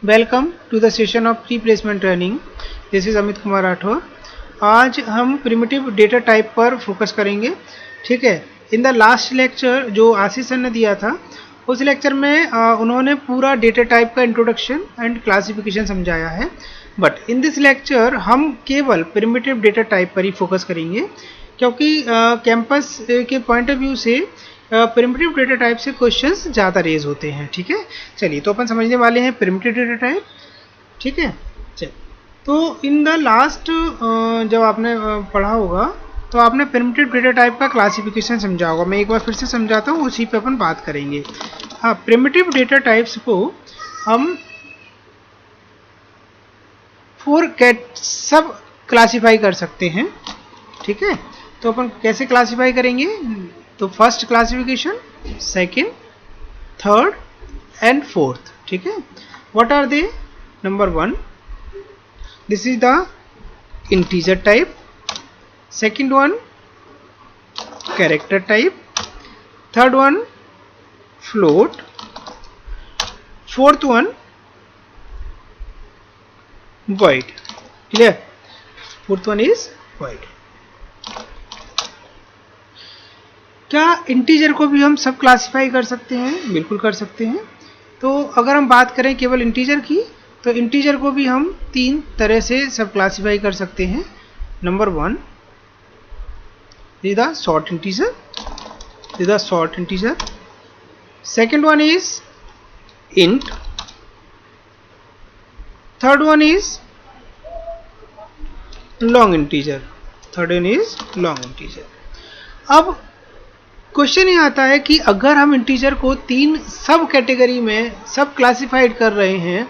Welcome to the session of pre placement training. This is Amit Kumar Rathore. आज हम primitive data type पर focus करेंगे। ठीक है, इन द लास्ट लेक्चर जो आशीष सर ने दिया था, उस लेक्चर में उन्होंने पूरा डेटा टाइप का इंट्रोडक्शन एंड क्लासिफिकेशन समझाया है। बट इन दिस लेक्चर हम केवल प्रिमिटिव डेटा टाइप पर ही फोकस करेंगे, क्योंकि कैंपस के पॉइंट ऑफ व्यू से प्रिमिटिव डेटा टाइप से क्वेश्चंस ज़्यादा रेज होते हैं। ठीक है, चलिए तो अपन समझने वाले हैं प्रिमिटिव डेटा टाइप। ठीक है, चलिए तो इन द लास्ट जब आपने पढ़ा होगा तो आपने प्रिमिटिव डेटा टाइप का क्लासिफिकेशन समझा होगा। मैं एक बार फिर से समझाता हूँ, उसी पे अपन बात करेंगे। हाँ, प्रिमिटिव डेटा टाइप्स को हम 4 सब क्लासीफाई कर सकते हैं। ठीक है, तो अपन कैसे क्लासीफाई करेंगे? तो first classification, second, third and fourth. ठीक है, what are they? Number 1, this is the integer type. Second one, character type. Third one, float. Fourth one, void। Clear? Fourth one is void। क्या integer को भी हम सब classify कर सकते हैं? बिल्कुल कर सकते हैं। तो अगर हम बात करें केवल इंटीजर की, तो इंटीजर को भी हम 3 तरह से सब क्लासिफाई कर सकते हैं। Number 1 is the short integer, is the short integer. Second one is int. Third one is long integer. Third one is long integer. अब क्वेश्चन ये आता है कि अगर हम इंटीजर को 3 सब कैटेगरी में सब क्लासिफाइड कर रहे हैं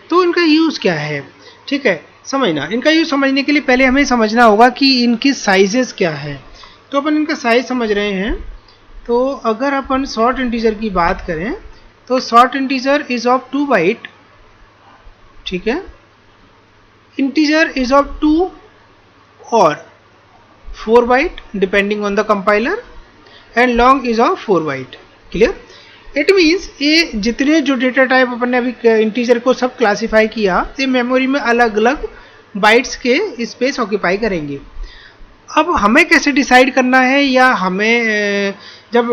तो इनका यूज़ क्या है? ठीक है, समझना। इनका यूज़ समझने के लिए पहले हमें समझना होगा कि इनकी साइजेस क्या है। तो अपन इनका साइज समझ रहे हैं। तो अगर अपन शॉर्ट इंटीजर की बात करें तो short integer is of 2 byte. ठीक है, इंटीजर इज ऑफ 2 और 4 byte depending on the compiler, and long is of 4 byte. Clear? It means ये जितने जो डेटा टाइप अपन ने अभी इंटीजर को सब क्लासीफाई किया, ये मेमोरी में अलग अलग बाइट्स के स्पेस ऑक्यूपाई करेंगे। अब हमें कैसे डिसाइड करना है, या हमें जब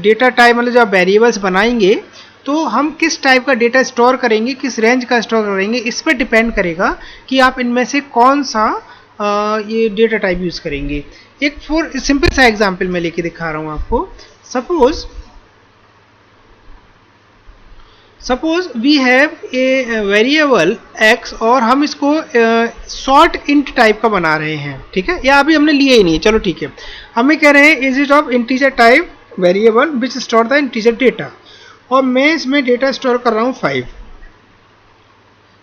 डेटा टाइप मतलब जब वेरिएबल्स बनाएंगे तो हम किस टाइप का डेटा स्टोर करेंगे, किस रेंज का स्टोर करेंगे, इस पर डिपेंड करेगा कि आप इनमें से कौन सा ये डेटा टाइप यूज़ करेंगे। एक फॉर सिंपल सा एग्जांपल मैं लेके दिखा रहा हूँ आपको। Suppose we have a variable x और हम इसको शॉर्ट इंट टाइप का बना रहे हैं। ठीक है, या अभी हमने लिए ही नहीं, चलो ठीक है। हमें कह रहे हैं is it of integer type variable which store the integer data, और मैं इसमें डेटा स्टोर कर रहा हूँ 5।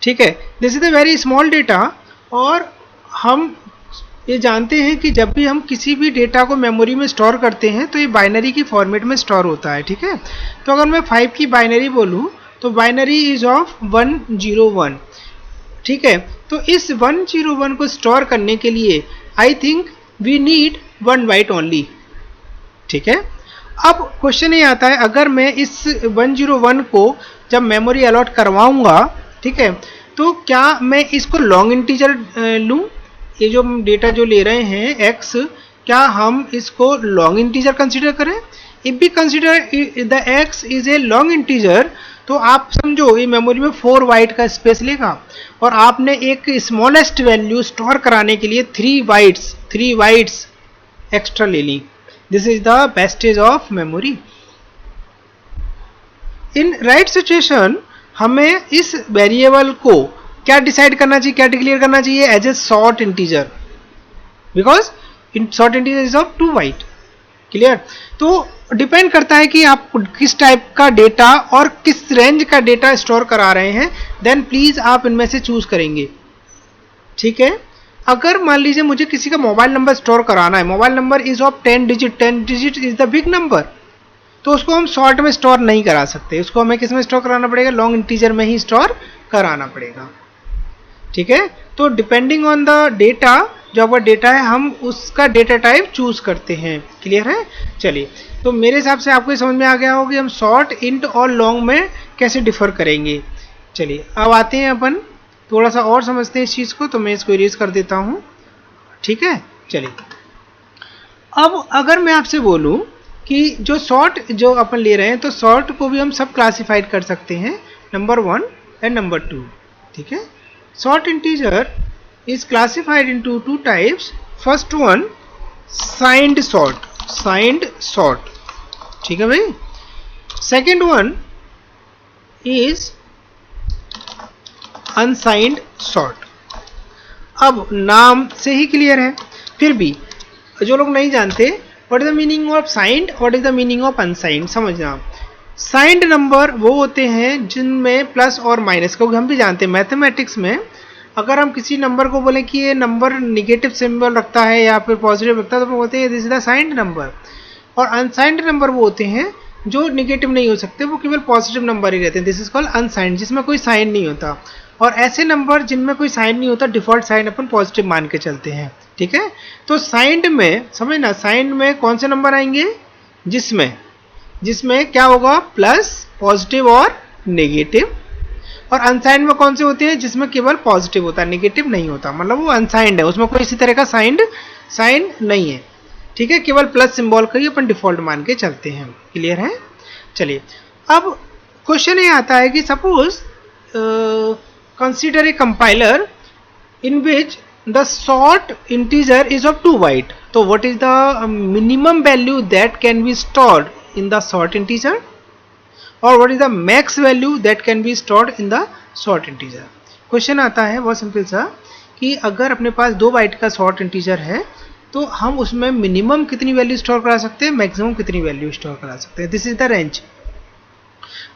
ठीक है, this is the very small data, और हम ये जानते हैं कि जब भी हम किसी भी डेटा को मेमोरी में स्टोर करते हैं तो ये बाइनरी की फॉर्मेट में स्टोर होता है। ठीक है, तो अगर मैं 5 की बाइनरी बोलूँ तो बाइनरी इज ऑफ 101। ठीक है, तो इस 101 को स्टोर करने के लिए I think we need 1 byte only. ठीक है, अब क्वेश्चन ये आता है, अगर मैं इस 101 को जब मेमोरी अलॉट करवाऊंगा, ठीक है, तो क्या मैं इसको लॉन्ग इंटीजर लूँ? ये जो हम डेटा जो ले रहे हैं x, क्या हम इसको लॉन्ग इंटीजर कंसीडर करें? इफ भी consider the x is a long integer, तो आप समझो ये मेमोरी में 4 बाइट का स्पेस लेगा, और आपने एक स्मॉलेस्ट वैल्यू स्टोर कराने के लिए 3 बाइट्स एक्स्ट्रा ले ली। This is the wastage of memory. In right situation हमें इस वेरिएबल को क्या डिसाइड करना चाहिए, क्या डिक्लेयर करना चाहिए? As a short integer, because short integer is of 2 byte. Clear? तो डिपेंड करता है कि आप किस टाइप का डेटा और किस रेंज का डेटा स्टोर करा रहे हैं, देन प्लीज आप इनमें से चूज करेंगे। ठीक है, अगर मान लीजिए मुझे किसी का मोबाइल नंबर स्टोर कराना है, mobile number is of 10 digit, 10 digit is the big number, तो उसको हम शॉर्ट में स्टोर नहीं करा सकते। उसको हमें किस में स्टोर कराना पड़ेगा? लॉन्ग इंटीजर में ही स्टोर कराना पड़ेगा। ठीक है, तो डिपेंडिंग ऑन द डेटा, जो आपका डेटा है हम उसका डेटा टाइप चूज करते हैं। क्लियर है? चलिए, तो मेरे हिसाब से आपको समझ में आ गया होगा कि हम शॉर्ट, इंट और लॉन्ग में कैसे डिफर करेंगे। चलिए अब आते हैं अपन थोड़ा सा और समझते हैं इस चीज़ को, तो मैं इसको इरेज कर देता हूँ। ठीक है, चलिए अब अगर मैं आपसे बोलूँ कि जो सॉर्ट जो अपन ले रहे हैं, तो सॉर्ट को भी हम सब क्लासिफाइड कर सकते हैं, नंबर 1 एंड नंबर 2। ठीक है, sort integer is classified into 2 types. First one signed sort, ठीक है भाई। Second one is unsigned sort. अब नाम से ही क्लियर है, फिर भी जो लोग नहीं जानते what is the meaning of signed, what is the meaning of unsigned, समझना। साइंड नंबर वो होते हैं जिनमें प्लस और माइनस, क्योंकि हम भी जानते हैं मैथमेटिक्स में अगर हम किसी नंबर को बोले कि ये नंबर निगेटिव सिंबल रखता है या फिर पॉजिटिव रखता है, तो बोलते हैं this is the signed number. और अनसाइंड नंबर वो होते हैं जो निगेटिव नहीं हो सकते, वो केवल पॉजिटिव नंबर ही रहते हैं, दिस इज कॉल्ड अनसाइंड, जिसमें कोई साइन नहीं होता। और ऐसे नंबर जिनमें कोई साइन नहीं होता, डिफॉल्ट साइन अपन पॉजिटिव मान के चलते हैं। ठीक है, तो साइंड में समझना, साइंड में कौन से नंबर आएंगे, जिसमें क्या होगा, प्लस, पॉजिटिव और नेगेटिव। और अनसाइंड में कौन से होते हैं, जिसमें केवल पॉजिटिव होता है, नेगेटिव नहीं होता, मतलब वो अनसाइंड है, उसमें कोई इसी तरह का साइन नहीं है। ठीक है, केवल प्लस सिंबल का ही अपन डिफॉल्ट मान के चलते हैं। क्लियर है, चलिए अब क्वेश्चन ये आता है कि suppose consider a compiler in which the short integer is of 2 byte, तो what is the minimum value that can be stored in the short integer, और what is the max value that can be stored in the short integer. Question आता है बहुत simple सा कि अगर अपने पास 2 बाइट का सॉर्ट इंटीजर है, तो हम उसमें मिनिमम कितनी वैल्यू स्टोर करा सकते हैं, मैक्सिमम कितनी वैल्यू स्टोर करा सकते हैं, this is the range.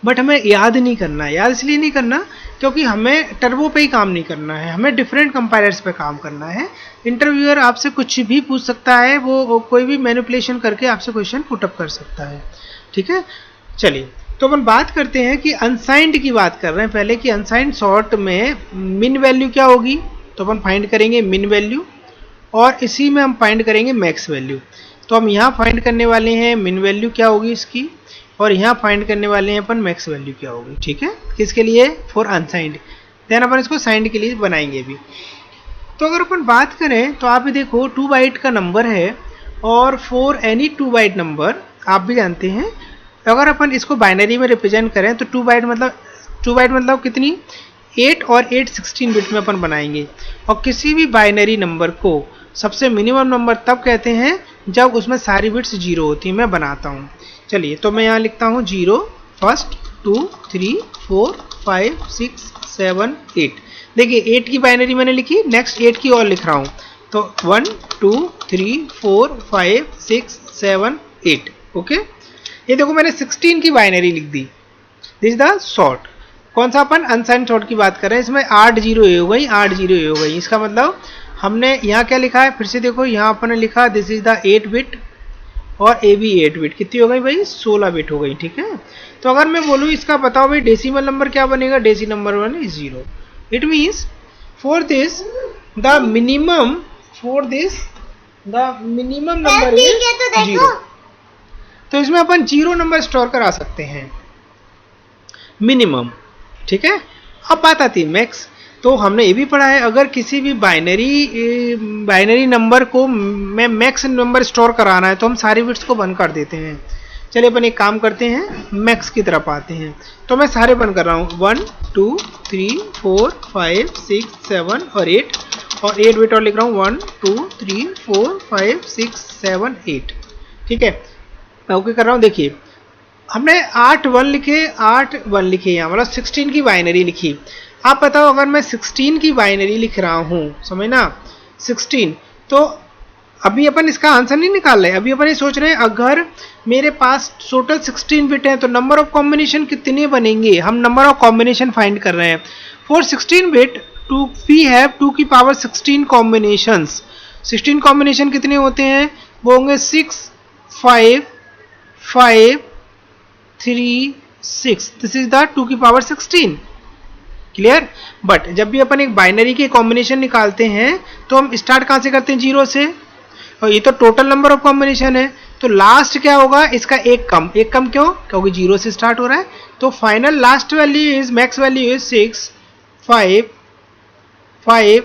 But हमें याद नहीं करना है, याद इसलिए नहीं करना क्योंकि हमें टर्बो पे ही काम नहीं करना है, हमें डिफरेंट कंपाइलर्स पे काम करना है। इंटरव्यूअर आपसे कुछ भी पूछ सकता है, वो कोई भी मैनिपुलेशन करके आपसे क्वेश्चन पुटअप कर सकता है। ठीक है, चलिए तो अपन बात करते हैं कि अनसाइंड की बात कर रहे हैं पहले, कि अनसाइंड सॉर्ट में मिन वैल्यू क्या होगी, तो अपन फाइंड करेंगे मिन वैल्यू, और इसी में हम फाइंड करेंगे मैक्स वैल्यू। तो हम यहाँ फाइंड करने वाले हैं मिन वैल्यू क्या होगी इसकी, और यहाँ फाइंड करने वाले हैं अपन मैक्स वैल्यू क्या होगी। ठीक है, किसके लिए, फॉर अनसाइंड, देन अपन इसको साइंड के लिए बनाएंगे भी। तो अगर अपन बात करें तो आप भी देखो 2 बाइट का नंबर है, और फॉर एनी 2 बाइट नंबर आप भी जानते हैं, अगर अपन इसको बाइनरी में रिप्रेजेंट करें तो 2 बाइट मतलब कितनी, 8 और 8 16 बिट में अपन बनाएंगे। और किसी भी बाइनरी नंबर को सबसे मिनिमम नंबर तब कहते हैं जब उसमें सारी बिट्स 0 होती हैं। मैं बनाता हूँ, चलिए तो मैं यहाँ लिखता हूँ 0 1 2 3 4 5 6 7 8। देखिए 8 की बाइनरी मैंने लिखी, नेक्स्ट 8 की और लिख रहा हूँ, तो 1 2 3 4 5 6 7 8। ओके, ये देखो मैंने 16 की बाइनरी लिख दी, दिस इज द सॉर्ट। कौन सा, अपन अनसाइंड सॉर्ट की बात कर रहे हैं, इसमें 8 0 हो गई, 8 0 हो गई। इसका मतलब हमने यहाँ क्या लिखा है, फिर से देखो यहाँ अपन ने लिखा दिस इज द 8 बिट, और ए भी 8 बिट, कितनी हो गई भाई, 16 बिट हो गई। ठीक है, तो अगर मैं बोलूँ इसका बताओ भाई डेसिमल नंबर क्या बनेगा, decimal number one is 0। It means for this the minimum number is 0। तो इसमें अपन 0 नंबर स्टोर करा सकते हैं मिनिमम। ठीक है, अब बात आती है मैक्स। तो हमने ये भी पढ़ा है अगर किसी भी बाइनरी नंबर को में मैक्स नंबर स्टोर कराना है तो हम सारी बिट्स को बंद कर देते हैं। चलिए अपन एक काम करते हैं, मैक्स की तरफ आते हैं। तो मैं सारे बंद कर रहा हूँ, 1 2 3 4 5 6 7 और 8, और 8 बिट और लिख रहा हूँ 1 2 3 4 5 6 7 8। ठीक है, मैं ओके कर रहा हूँ। देखिए हमने 8 1 लिखे यहाँ, मतलब 16 की बाइनरी लिखी। आप बताओ अगर मैं 16 की बाइनरी लिख रहा हूँ, समझना 16, तो अभी अपन इसका आंसर नहीं निकाल रहे, अभी अपन ये सोच रहे हैं अगर मेरे पास टोटल 16 बिट है तो नंबर ऑफ कॉम्बिनेशन कितने बनेंगे, हम नंबर ऑफ कॉम्बिनेशन फाइंड कर रहे हैं। फॉर 16 बिट वी हैव 2 की पावर 16 कॉम्बिनेशंस। 16 कॉम्बिनेशन कितने होते हैं, वो होंगे 6 5 5 3 6, दिस इज द 2 की पावर 16। क्लियर, बट जब भी अपन एक बाइनरी के कॉम्बिनेशन निकालते हैं तो हम स्टार्ट कहां से करते हैं, 0 से, और ये तो टोटल नंबर ऑफ कॉम्बिनेशन है, तो लास्ट क्या होगा इसका एक कम क्यों, क्योंकि 0 से स्टार्ट हो रहा है, तो final last value is, max value is 6 5 5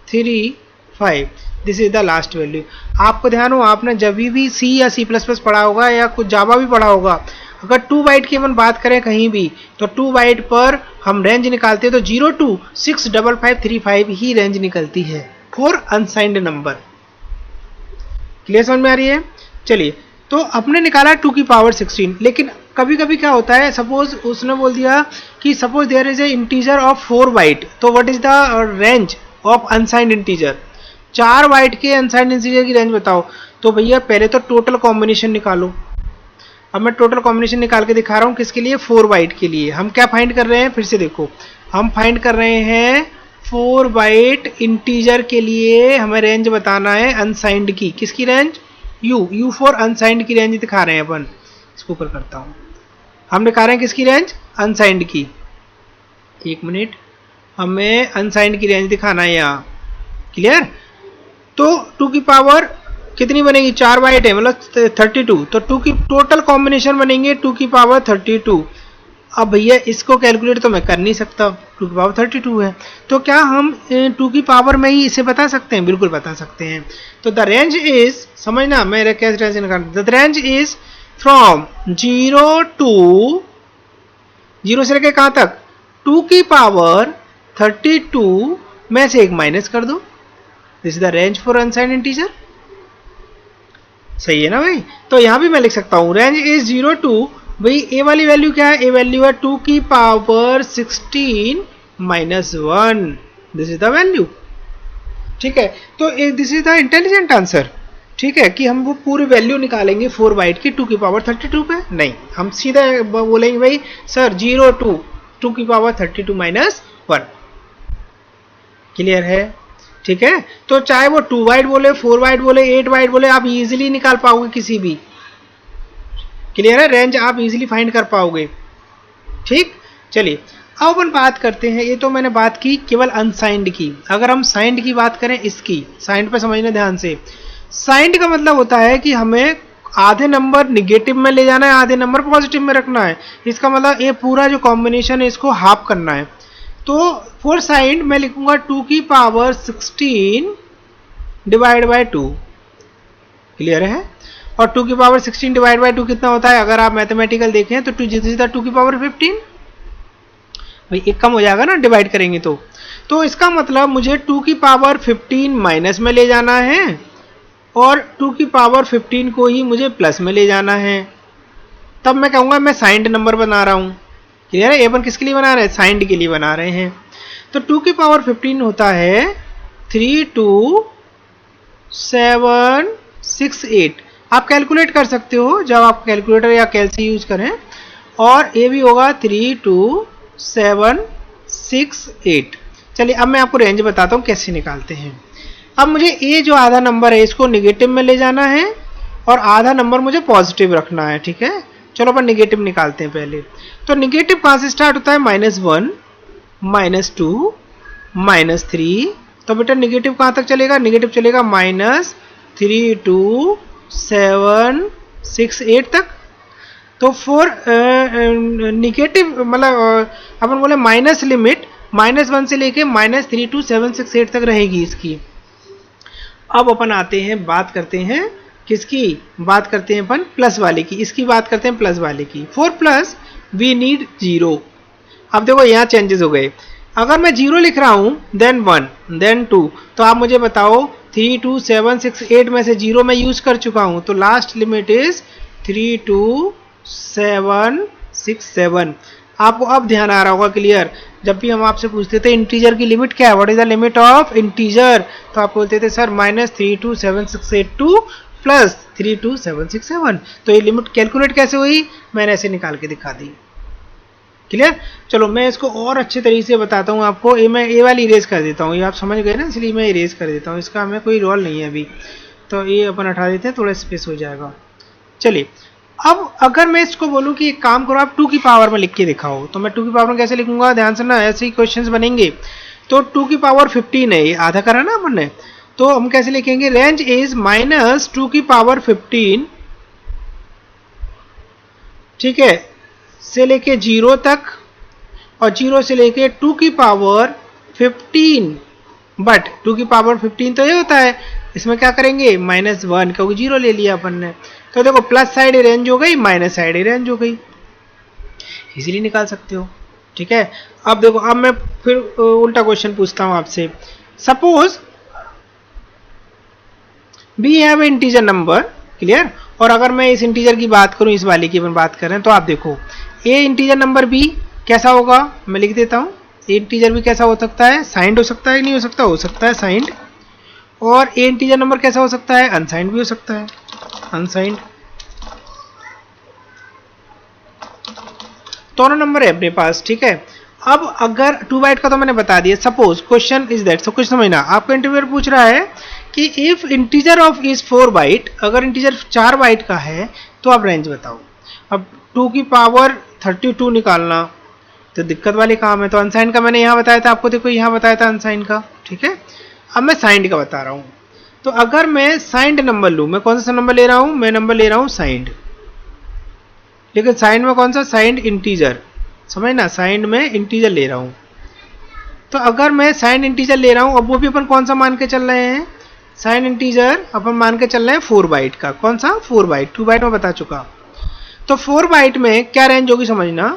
3 5। This is the last value. आपको ध्यान हो, आपने जब भी सी या सी प्लस प्लस पढ़ा होगा या कुछ जावा भी पढ़ा होगा, अगर 2 बाइट की अपन बात करें कहीं भी, तो 2 बाइट पर हम रेंज निकालते हैं तो 0 to 65535 ही रेंज निकलती है फॉर अनसाइंड नंबर। क्लियर समझ में आ रही है? चलिए, तो अपने निकाला 2 की पावर 16, लेकिन कभी कभी क्या होता है, सपोज उसने बोल दिया कि suppose there is a integer of 4 byte, तो what is the range of unsigned integer? 4 byte के अनसाइंड इंटीजर की रेंज बताओ। तो भैया पहले तो टोटल कॉम्बिनेशन निकालो। अब मैं टोटल कॉम्बिनेशन निकाल के दिखा रहा हूं, किसके लिए? 4 बाइट के लिए। हम क्या फाइंड कर रहे हैं, फिर से देखो, हम फाइंड कर रहे हैं 4 बाइट इंटीजर के लिए हमें रेंज बताना है अनसाइंड की। किसकी रेंज? यू फॉर अनसाइंड की रेंज दिखा रहे हैं अपन। इसको ऊपर करता हूं, हम दिखा रहे हैं किसकी रेंज? अनसाइंड की। एक मिनट, हमें अनसाइंड की रेंज दिखाना है यहाँ। क्लियर? तो 2 की पावर कितनी बनेगी? 4 बाइट है, मतलब 32, तो 2 की टोटल कॉम्बिनेशन बनेंगे 2 की पावर 32। अब भैया इसको कैलकुलेट तो मैं कर नहीं सकता, 2 की पावर 32 है, तो क्या हम 2 की पावर में ही इसे बता सकते हैं? बिल्कुल बता सकते हैं। तो द रेंज इज, समझना मेरा कैसे रेंज निकालना, द रेंज इज फ्रॉम 0 से लेकर कहां तक? 2 की पावर 32 में से एक माइनस कर दो। This is the range for unsigned integer. सही है ना भाई? तो यहां भी मैं लिख सकता हूं रेंज इज 0 टू, भाई ए वाली वैल्यू क्या है? ए वैल्यू है 2 की power 16 minus 1। This is the value. ठीक है, तो this is the intelligent answer. ठीक है, कि हम वो पूरी वैल्यू निकालेंगे 4 बाइट की 2 की पावर 32 पे? नहीं, हम सीधा बोलेंगे भाई सर 0 टू 2 की पावर 32 माइनस 1। क्लियर है? ठीक है, तो चाहे वो 2 बाइट बोले, 4 बाइट बोले, 8 बाइट बोले, आप इजीली निकाल पाओगे किसी भी। क्लियर है? रेंज आप इजीली फाइंड कर पाओगे। ठीक, चलिए अब अपन बात करते हैं, ये तो मैंने बात की केवल अनसाइंड की। अगर हम साइंड की बात करें, इसकी साइंड पे समझना ध्यान से। साइंड का मतलब होता है कि हमें आधे नंबर निगेटिव में ले जाना है, आधे नंबर पॉजिटिव में रखना है। इसका मतलब ये पूरा जो कॉम्बिनेशन है इसको हाफ करना है। तो फॉर साइंड मैं लिखूंगा 2 की पावर 16 डिवाइड बाय 2। क्लियर है? और 2 की पावर 16 डिवाइड बाय 2 कितना होता है? अगर आप मैथमेटिकल देखें तो 2 की पावर 15। भाई एक कम हो जाएगा ना डिवाइड करेंगे तो इसका मतलब मुझे 2 की पावर 15 माइनस में ले जाना है और 2 की पावर 15 को ही मुझे प्लस में ले जाना है। तब मैं कहूंगा मैं साइंड नंबर बना रहा हूं। क्लियर है? अपन किसके लिए बना रहे हैं? साइंड के लिए बना रहे हैं। तो 2 की पावर 15 होता है 3 2 7 6 8। आप कैलकुलेट कर सकते हो जब आप कैलकुलेटर या कैलसी यूज करें। और ये भी होगा 3 2 7 6 8। चलिए अब मैं आपको रेंज बताता हूं कैसे निकालते हैं। अब मुझे ये जो आधा नंबर है इसको निगेटिव में ले जाना है और आधा नंबर मुझे पॉजिटिव रखना है। ठीक है, चलो अपन निगेटिव निकालते हैं पहले। तो निगेटिव कहां से स्टार्ट होता है? -1 -2 -3। तो बेटा निगेटिव कहां तक चलेगा? निगेटिव चलेगा -3 2 7 6 8 तक। तो फॉर निगेटिव मतलब अपन बोले माइनस लिमिट -1 से लेके -3 2 7 6 8 तक रहेगी इसकी। अब अपन आते हैं, बात करते हैं किसकी? बात करते हैं अपन प्लस वाले की। इसकी बात करते हैं प्लस वाले की। For plus we need 0। अब देखो यहाँ चेंजेस हो गए। अगर मैं 0 लिख रहा हूं देन 1 देन 2, तो आप मुझे बताओ 3 2 7 6 8 में से 0 मैं यूज कर चुका हूं, तो लास्ट लिमिट इज 3 2 7 6 7। आपको अब ध्यान आ रहा होगा। क्लियर? जब भी हम आपसे पूछते थे इंटीजर की लिमिट क्या है, what is the limit of integer, तो आप बोलते थे सर -3 2 7 6 8 2 प्लस 3 2 7 6 7। तो ये लिमिट कैलकुलेट कैसे हुई? मैंने ऐसे निकाल के दिखा दी। क्लियर? चलो मैं इसको और अच्छे तरीके से बताता हूँ आपको। ये मैं ये वाली इरेज कर देता हूँ, ये आप समझ गए ना, इसलिए मैं इरेज कर देता हूँ। इसका हमें कोई रोल नहीं है अभी, तो ये अपन हटा देते हैं, थोड़ा स्पेस हो जाएगा। चलिए अब अगर मैं इसको बोलूं कि एक काम करो आप 2 की पावर में लिख के दिखाओ, तो मैं 2 की पावर में कैसे लिखूंगा? ध्यान से ना, ऐसे ही क्वेश्चंस बनेंगे। तो 2 की पावर 15 है, ये आधा करा ना अपन ने, तो हम कैसे लिखेंगे? रेंज इज -2 की पावर 15, ठीक है, से लेके 0 तक और 0 से लेके 2 की पावर 15, बट 2 की पावर 15 तो ये होता है, इसमें क्या करेंगे -1, क्योंकि 0 ले लिया अपन ने। तो देखो प्लस साइड रेंज हो गई, माइनस साइड रेंज हो गई, इजीली निकाल सकते हो। ठीक है, अब देखो, अब मैं फिर उल्टा क्वेश्चन पूछता हूं आपसे। Suppose we have integer number, clear, और अगर मैं इस इंटीजर की बात करूं, इस वाले की अपन बात कर रहे हैं, तो आप देखो ए इंटीजर नंबर बी कैसा होगा, मैं लिख देता हूं। ए इंटीजर भी कैसा हो सकता है, साइंड हो सकता है, नहीं हो सकता है साइंड। और ए इंटीजर नंबर कैसा हो सकता है, अनसाइंड भी हो सकता है, अनसाइंड। दोनों नंबर है अपने पास। ठीक है, अब अगर 2 बाइट का तो मैंने बता दिया। सपोज क्वेश्चन इज दैट, कुछ समझना, आपका इंटरव्यूअर पूछ रहा है कि if integer of is 4 byte, अगर इंटीजर 4 बाइट का है तो आप रेंज बताओ। अब 2 की पावर 32 निकालना तो दिक्कत वाली काम है। तो अनसाइंड का मैंने यहाँ बताया था आपको, देखो यहाँ बताया था अनसाइंड का। ठीक है, अब मैं साइंड का बता रहा हूँ। तो अगर मैं साइंड नंबर लूँ, मैं कौन सा नंबर ले रहा हूँ, मैं नंबर ले रहा हूँ साइंड, लेकिन साइंड में कौन सा, साइंड इंटीजर, समझना, साइंड में इंटीजर ले रहा हूं। तो अगर मैं साइंड इंटीजर ले रहा हूं, अब वो भी अपन कौन सा मान के चल रहे हैं, साइंड इंटीजर अपन मान के चल रहे हैं 4 बाइट का। कौन सा, 4 बाइट, 2 बाइट में बता चुका। तो 4 बाइट में क्या रेंज होगी समझना।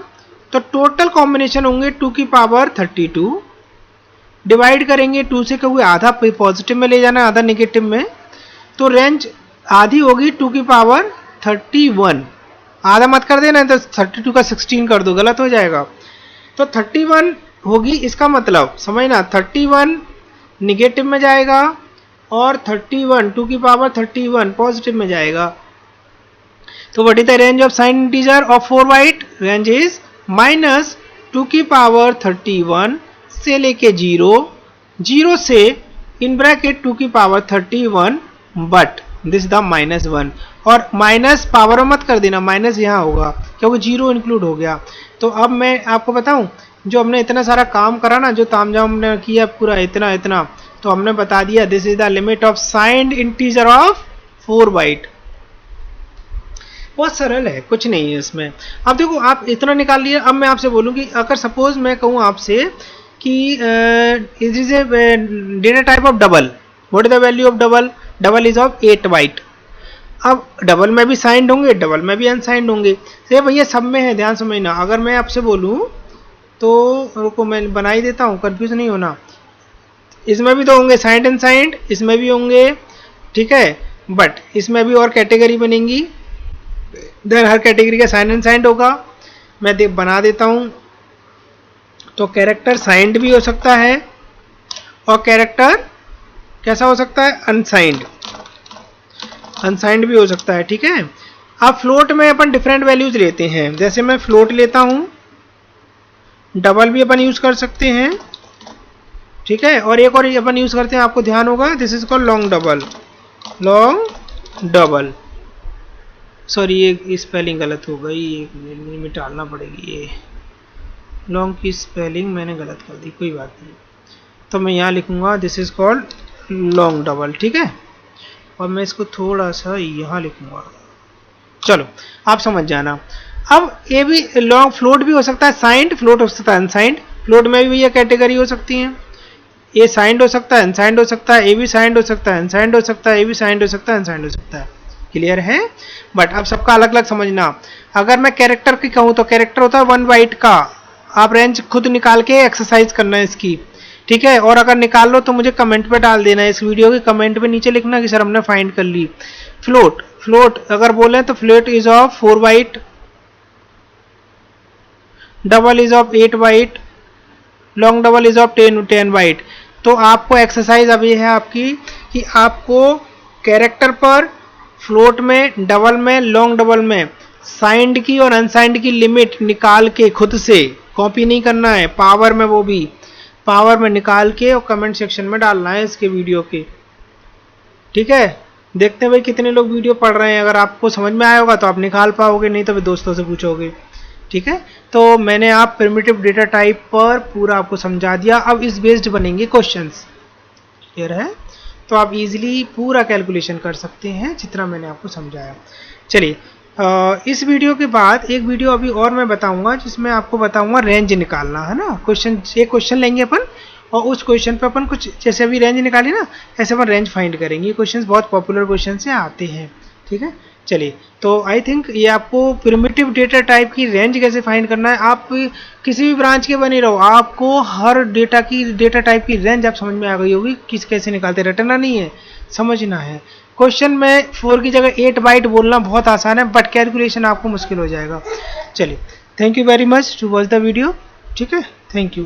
तो टोटल कॉम्बिनेशन होंगे 2 की पावर 32, डिवाइड करेंगे 2 से, क्योंकि आधा पॉजिटिव में ले जाना है, आधा निगेटिव में, तो रेंज आधी होगी 2 की पावर 31। आधा मत कर देना, तो 32 का 16 कर दो, गलत हो जाएगा। तो 31 होगी, इसका मतलब समझना 31 निगेटिव में जाएगा और 31 2 की पावर 31 पॉजिटिव में जाएगा। तो what is the range of sign integer of 4 byte, range is -2 की पावर 31 से लेके 0 से इन ब्रैकेट 2 की पावर 31, बट दिस द -1, और माइनस पावर में मत कर देना, माइनस यहाँ होगा क्योंकि 0 इंक्लूड हो गया। तो अब मैं आपको बताऊं, जो हमने इतना सारा काम करा ना, जो तामझाम हमने किया पूरा इतना, तो हमने बता दिया this is the limit of signed integer of 4 byte. बहुत सरल है, कुछ नहीं है इसमें। अब देखो आप इतना निकाल लिया। अब मैं आपसे बोलूँ कि अगर सपोज मैं कहूँ आपसे कि it is a data type of double, what is the value of double, double is of 8 byte. अब डबल में भी साइंड होंगे, डबल में भी अनसाइंड होंगे, तो भैया सब में है, ध्यान समझना। अगर मैं आपसे बोलूं तो रुको मैं बना ही देता हूं, कंफ्यूज नहीं होना। इसमें भी तो होंगे साइंड अनसाइंड, इसमें भी होंगे, ठीक है, बट इसमें भी और कैटेगरी बनेंगी, देन हर कैटेगरी का साइंड अनसाइंड होगा। मैं बना देता हूं। तो कैरेक्टर साइंड भी हो सकता है और कैरेक्टर कैसा हो सकता है, अनसाइंड, अनसाइंड भी हो सकता है। ठीक है, अब फ्लोट में अपन डिफरेंट वैल्यूज लेते हैं, जैसे मैं फ्लोट लेता हूं, डबल भी अपन यूज कर सकते हैं। ठीक है, और एक और अपन यूज करते हैं, आपको ध्यान होगा, this is called long double, long double. Sorry ये स्पेलिंग गलत हो गई, ये मिटालना पड़ेगी, ये लॉन्ग की स्पेलिंग मैंने गलत कर दी, कोई बात नहीं। तो मैं यहाँ लिखूंगा this is called long double. ठीक है, और मैं इसको थोड़ा सा यहाँ लिखूंगा, चलो आप समझ जाना। अब ये भी लॉन्ग फ्लोट भी हो सकता है, साइंड फ्लोट हो सकता है, अनसाइंड फ्लोट में भी ये कैटेगरी हो सकती है। ये साइंड हो सकता है, अनसाइंड हो सकता है, ए भी साइंड हो सकता है, अनसाइंड हो सकता है, ए भी साइंड हो सकता है, अनसाइंड हो सकता है। क्लियर है, बट अब सबका अलग अलग समझना। अगर मैं कैरेक्टर की कहूँ तो कैरेक्टर होता है 1 बाइट का, आप रेंज खुद निकाल के एक्सरसाइज करना है इसकी। ठीक है, और अगर निकाल लो तो मुझे कमेंट पे डाल देना है, इस वीडियो के कमेंट पे नीचे लिखना कि सर हमने फाइंड कर ली। फ्लोट, फ्लोट अगर बोले तो float is of 4 byte, double is of 8 byte, long double is of 10 byte. तो आपको एक्सरसाइज अभी है आपकी कि आपको कैरेक्टर पर, फ्लोट में, डबल में, लॉन्ग डबल में साइंड की और अनसाइंड की लिमिट निकाल के खुद से, कॉपी नहीं करना है, पावर में, वो भी पावर में निकाल के और कमेंट सेक्शन में डालना है इसके वीडियो के। ठीक है, देखते हैं भाई कितने लोग वीडियो पढ़ रहे हैं। अगर आपको समझ में आया होगा तो आप निकाल पाओगे, नहीं तो फिर दोस्तों से पूछोगे। ठीक है, तो मैंने आप प्रिमिटिव डेटा टाइप पर पूरा आपको समझा दिया। अब इस बेस्ड बनेंगे क्वेश्चंस। क्लियर है, तो आप इजीली पूरा कैलकुलेशन कर सकते हैं जितना मैंने आपको समझाया। चलिए इस वीडियो के बाद एक वीडियो अभी और मैं बताऊंगा जिसमें आपको बताऊंगा रेंज निकालना, है ना। एक क्वेश्चन लेंगे अपन और उस क्वेश्चन पे अपन कुछ जैसे अभी रेंज निकाली ना, ऐसे अपन रेंज फाइंड करेंगे। ये क्वेश्चंस बहुत पॉपुलर क्वेश्चन से आते हैं, ठीक है। चलिए, तो आई थिंक ये आपको प्रिमिटिव डेटा टाइप की रेंज कैसे फाइंड करना है, आप किसी भी ब्रांच के बने रहो, आपको हर डेटा टाइप की रेंज आप समझ में आ गई होगी, किस कैसे निकालते, रटना नहीं है, समझना है। क्वेश्चन में 4 की जगह 8 बाइट बोलना बहुत आसान है, बट कैलकुलेशन आपको मुश्किल हो जाएगा। चलिए, thank you very much to watch the video, ठीक है, थैंक यू।